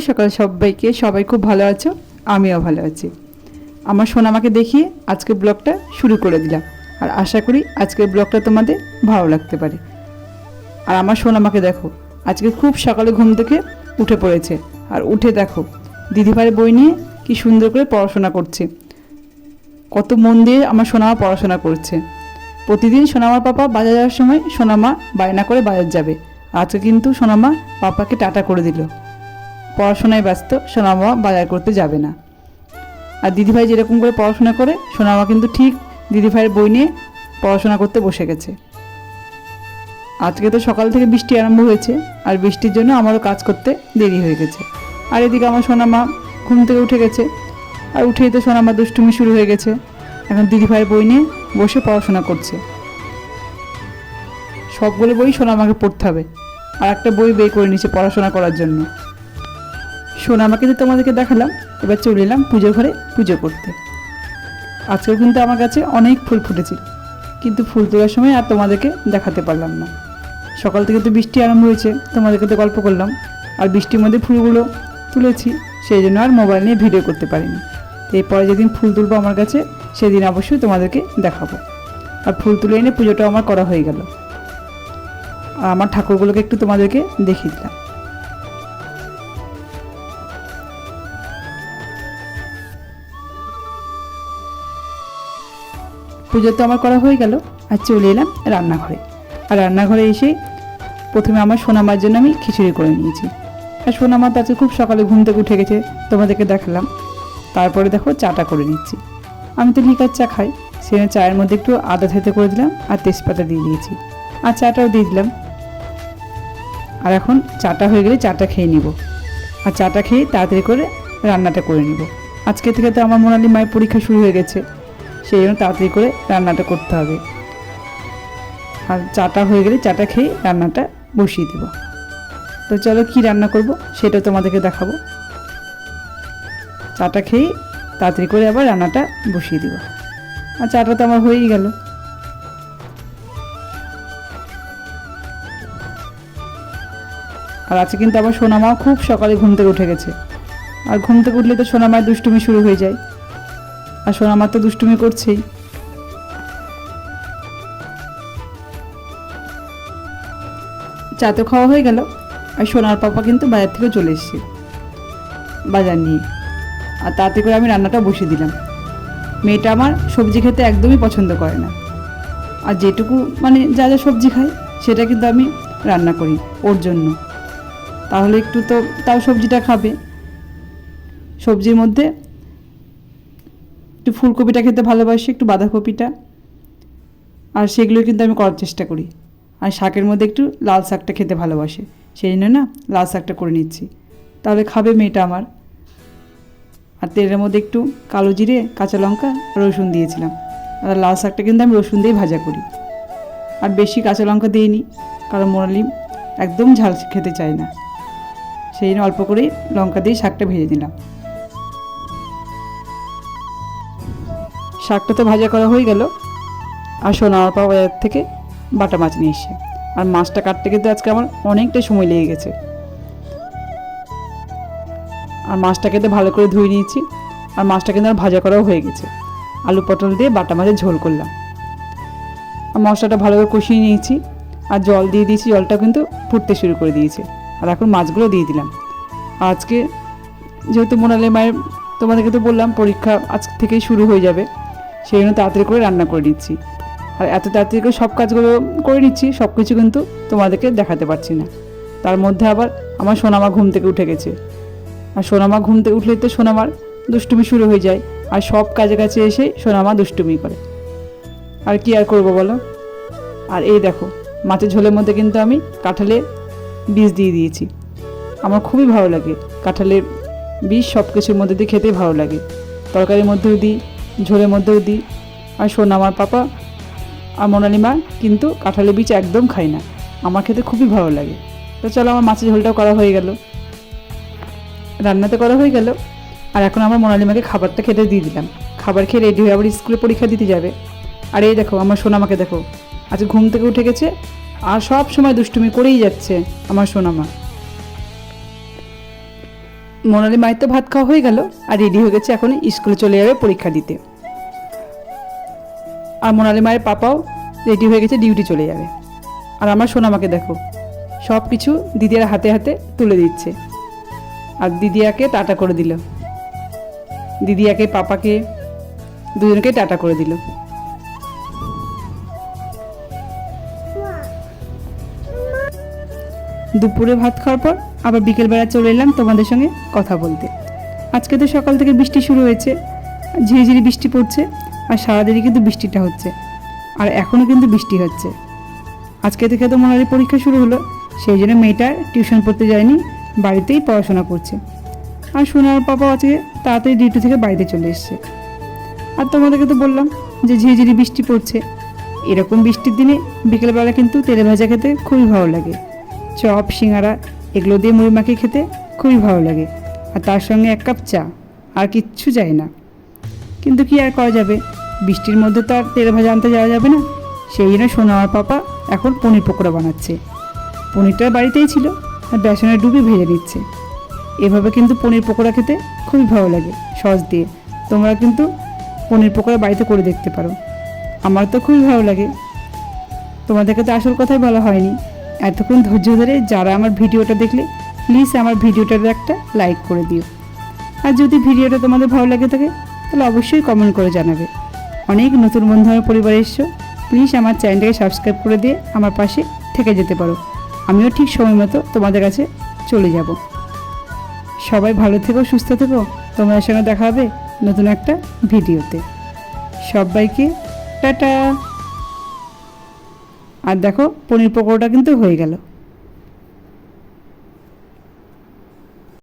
সকাল সবাইকে, সবাই খুব ভালো আছো, আমিও ভালো আছি। আমার সোনামাকে দেখিয়ে আজকে ব্লগটা শুরু করে দিলাম, আর আশা করি আজকের ব্লগটা তোমাদের ভালো লাগতে পারে। আর আমার সোনামাকে দেখো, আজকে খুব সকালে ঘুম থেকে উঠে পড়েছে, আর উঠে দেখো দিদিভাইয়ের বই নিয়ে কি সুন্দর করে পড়াশোনা করছে। কত মন দিয়ে আমার সোনামা পড়াশোনা করছে। প্রতিদিন সোনামার পাপা বাজার যাওয়ার সময় সোনামা বায়না করে বাজার যাবে। আজকে কিন্তু সোনামা পাপাকে টাটা করে দিল, পড়াশোনায় ব্যস্ত, সোনামা বাজার করতে যাবে না। আর দিদিভাই যেরকম করে পড়াশোনা করে, সোনামা কিন্তু ঠিক দিদিভাইয়ের বই নিয়ে পড়াশোনা করতে বসে গেছে। আজকে তো সকাল থেকে বৃষ্টি আরম্ভ হয়েছে, আর বৃষ্টির জন্য আমারও কাজ করতে দেরি হয়ে গেছে। আর এদিকে আমার সোনামা ঘুম থেকে উঠে গেছে, আর উঠেই তো সোনামা দুষ্টুমি শুরু হয়ে গেছে। এখন দিদিভাইয়ের বই নিয়ে বসে পড়াশোনা করছে। সবগুলো বই সোনামাকে পড়তে হবে, আর একটা বই বের করে নিচ্ছে পড়াশোনা করার জন্য। সোনামাকে তো তোমাদেরকে দেখালাম, এবার চলে এলাম পুজোর ঘরে পুজো করতে। আজকেও কিন্তু আমার কাছে অনেক ফুল ফুটেছিল, কিন্তু ফুল তোলার সময় আর তোমাদেরকে দেখাতে পারলাম না। সকাল থেকে তো বৃষ্টি আরম্ভ হয়েছে, তোমাদেরকে তো গল্প করলাম, আর বৃষ্টির মধ্যে ফুলগুলো তুলেছি, সেই জন্য আর মোবাইল নিয়ে ভিডিও করতে পারিনি। এরপরে যেদিন ফুল তুলবো আমার কাছে, সেদিন অবশ্যই তোমাদেরকে দেখাবো। আর ফুল তুলে এনে পুজোটা আমার করা হয়ে গেল, আর আমার ঠাকুরগুলোকে একটু তোমাদেরকে দেখিয়ে দিলাম। পুজো তো আমার করা হয়ে গেল, আর চলে এলাম রান্নাঘরে। আর রান্নাঘরে এসে প্রথমে আমার সোনামার জন্য আমি খিচুড়ি করে নিয়েছি। আর সোনামা তো আজকে খুব সকালে ঘুম থেকে উঠে গেছে, তোমাদেরকে দেখালাম। তারপরে দেখো চাটা করে নিচ্ছি। আমি তো লিকার চা খাই, সেখানে চায়ের মধ্যে একটু আদা থেতে করে দিলাম, আর তেজপাতা দিয়ে দিয়েছি, আর চাটাও দিয়ে দিলাম। আর এখন চাটা হয়ে গেলে চাটা খেয়ে নিব, আর চাটা খেয়ে তাড়াতাড়ি করে রান্নাটা করে নিব। আজকে থেকে তো আমার মোনালি মায়ের পরীক্ষা শুরু হয়ে গেছে, সেই জন্য তাড়াতাড়ি করে রান্নাটা করতে হবে। আর চাটা হয়ে গেলে চাটা খেয়ে রান্নাটা বসিয়ে দেব। তো চলো কি রান্না করব সেটা তোমাদেরকে দেখাবো। চাটা খেয়ে তাড়াতাড়ি করে আবার রান্নাটা বসিয়ে দেব। আর চাটা তো আমার হয়েই গেল। আর আজকে কিন্তু আমার সোনামা খুব সকালে ঘুম থেকে উঠে গেছে, আর ঘুম থেকে উঠলে তো সোনামার দুষ্টুমি শুরু হয়ে যায়, আর সোনামা তো দুষ্টুমি করছেই। চা তো খাওয়া হয়ে গেল, আর সোনার পাপা কিন্তু বাজার থেকে চলে এসেছে বাজার নিয়ে, আর তাতে করে আমি রান্নাটা বসিয়ে দিলাম। মেয়েটা আমার সবজি খেতে একদমই পছন্দ করে না, আর যেটুকু মানে যা যা সবজি খায় সেটা কিন্তু আমি রান্না করি ওর জন্য, তাহলে একটু তো তাও সবজিটা খাবে। সবজির মধ্যে একটু ফুলকপিটা খেতে ভালোবাসি, একটু বাঁধাকপিটা, আর সেগুলো কিন্তু আমি করার চেষ্টা করি। আর শাকের মধ্যে একটু লাল শাকটা খেতে ভালোবাসে, সেই জন্য না লাল শাকটা করে নিচ্ছি, তাহলে খাবে মেয়েটা আমার। আর তেলের মধ্যে একটু কালো জিরে, কাঁচা লঙ্কা, রসুন দিয়েছিলাম। আর লাল শাকটা কিন্তু আমি রসুন দিয়ে ভাজা করি, আর বেশি কাঁচা লঙ্কা দিইনি, কারণ মোনালি একদম ঝাল খেতে চায় না, সেই জন্য অল্প করেই লঙ্কা দিয়ে শাকটা ভেজে দিলাম। শাকটা তো ভাজা করা হয়ে গেল। আর সোনার পাপা বাজার থেকে বাটা মাছ নিয়ে এসে, আর মাছটা কাটতে কিন্তু আজকে আমার অনেকটা সময় লেগে গেছে। আর মাছটা কিন্তু ভালো করে ধুয়ে নিয়েছি, আর মাছটা কিন্তু আমার ভাজা করাও হয়ে গেছে। আলু পটল দিয়ে বাটা মাছের ঝোল করলাম, আর মশলাটা ভালো করে কষিয়ে নিয়েছি, আর জল দিয়ে দিয়েছি, জলটা কিন্তু ফুটতে শুরু করে দিয়েছে। আর এখন মাছগুলো দিয়ে দিলাম। আজকে যেহেতু মোনালি মায়ের, তোমাদেরকে তো বললাম পরীক্ষা আজ থেকেই শুরু হয়ে যাবে, সেই জন্য তাড়াতাড়ি করে রান্না করে নিচ্ছি। আর এত তাড়াতাড়ি করে সব কাজগুলো করে নিচ্ছি, সব কিছু কিন্তু তোমাদেরকে দেখাতে পারছি না। তার মধ্যে আবার আমার সোনামা ঘুম থেকে উঠে গেছে, আর সোনামা ঘুম থেকে উঠলেই তো সোনামার দুষ্টুমি শুরু হয়ে যায়, আর সব কাজে কাছে এসে সোনামা দুষ্টুমি করে। আর কি আর করবো বলো। আর এই দেখো মাছের ঝোলের মধ্যে কিন্তু আমি কাঁঠালের বীজ দিয়ে দিয়েছি। আমার খুবই ভালো লাগে কাঁঠালের বীজ, সব কিছুর মধ্যে দিয়ে খেতে ভালো লাগে। তরকারির মধ্যেও দিই, ঝোলের মধ্যেও দিই। আর সোনামার পাপা আর মোনালি মা কিন্তু কাঁঠালের বীজ একদম খায় না, আমার খেতে খুবই ভালো লাগে। তো চলো আমার মাছের ঝোলটাও করা হয়ে গেল, রান্নাতে করা হয়ে গেল। আর এখন আমার মোনালি মাকে খাবারটা খেতে দিয়ে দিলাম। খাবার খেয়ে রেডি হয়ে আবার স্কুলে পরীক্ষা দিতে যাবে। আর এই দেখো আমার সোনামাকে দেখো, আজ ঘুম থেকে উঠে গেছে, আর সব সময় দুষ্টুমি করেই যাচ্ছে আমার সোনামা। মোনালি মায়ের তো ভাত খাওয়া হয়ে গেল, আর রেডি হয়ে গেছে, এখন স্কুলে চলে যাবে পরীক্ষা দিতে। আর মোনালি মায়ের পাপাও রেডি হয়ে গেছে, ডিউটি চলে যাবে। আর আমার সোনামাকে দেখো, সব কিছু দিদির হাতে হাতে তুলে দিচ্ছে। আর দিদিয়াকে টাটা করে দিল, দিদিয়াকে পাপাকে দুজনকে টাটা করে দিল। দুপুরে ভাত খাওয়ার পর আবার বিকেলবেলা চলে এলাম তোমাদের সঙ্গে কথা বলতে। আজকে তো সকাল থেকে বৃষ্টি শুরু হয়েছে, ঝিরিঝিরি বৃষ্টি পড়ছে, আর সারাদিনই কিন্তু বৃষ্টিটা হচ্ছে, আর এখনও কিন্তু বৃষ্টি হচ্ছে। আজকে থেকে তো মোনালির পরীক্ষা শুরু হলো, সেই জন্য মেয়েটা টিউশন পড়তে যায়নি, বাড়িতেই পড়াশোনা করছে। আর সোনার পাপা আজকে তাড়াতাড়ি ডিউটি থেকে বাড়িতে চলে এসছে। আর তোমাদেরকে তো বললাম যে ঝিরিঝিরি বৃষ্টি পড়ছে, এরকম বৃষ্টির দিনে বিকেলবেলা কিন্তু তেলে ভাজা খেতে খুবই ভালো লাগে। চপ, সিঙ্গারা এগুলো দিয়ে মুড়ি মাখিয়ে খেতে খুবই ভালো লাগে, আর তার সঙ্গে এক কাপ চা, আর কিচ্ছু চাই না। কিন্তু কি আর করা যাবে, বৃষ্টির মধ্যে তো আর তেলে ভাজা আনতে যাওয়া যাবে না। সেই জন্য সোনা আর পাপা এখন পনির পকোড়া বানাচ্ছে। পনিরটা বাড়িতেই ছিল, আর বেসনে ডুবিয়ে ভেজে নিচ্ছে। এভাবে কিন্তু পনির পকোড়া খেতে খুবই ভালো লাগে সস দিয়ে। তোমরা কিন্তু পনির পকোড়া বাড়িতে করে দেখতে পারো, আমার তো খুবই ভালো লাগে। তোমাদেরকে তো আসল কথাই বলা হয়নি। এতক্ষণ ধৈর্য ধরে যারা আমার ভিডিওটা দেখলে, প্লিজ আমার ভিডিওটাতে একটা লাইক করে দিও। আর যদি ভিডিওটা তোমাদের ভালো লাগে থাকে তাহলে অবশ্যই কমেন্ট করে জানাবে। অনেক নতুন বন্ধু আমার পরিবারে এসছো, প্লিজ আমার চ্যানেলটাকে সাবস্ক্রাইব করে দিয়ে আমার পাশে থেকে যেতে পারো। আমিও ঠিক সময় মতো তোমাদের কাছে চলে যাব। সবাই ভালো থেকো, সুস্থ থেকো। তোমাদের সঙ্গে দেখা হবে নতুন একটা ভিডিওতে। সবাইকে টাটা। আর দেখো পনির পকোড়াটা কিন্তু হয়ে গেল।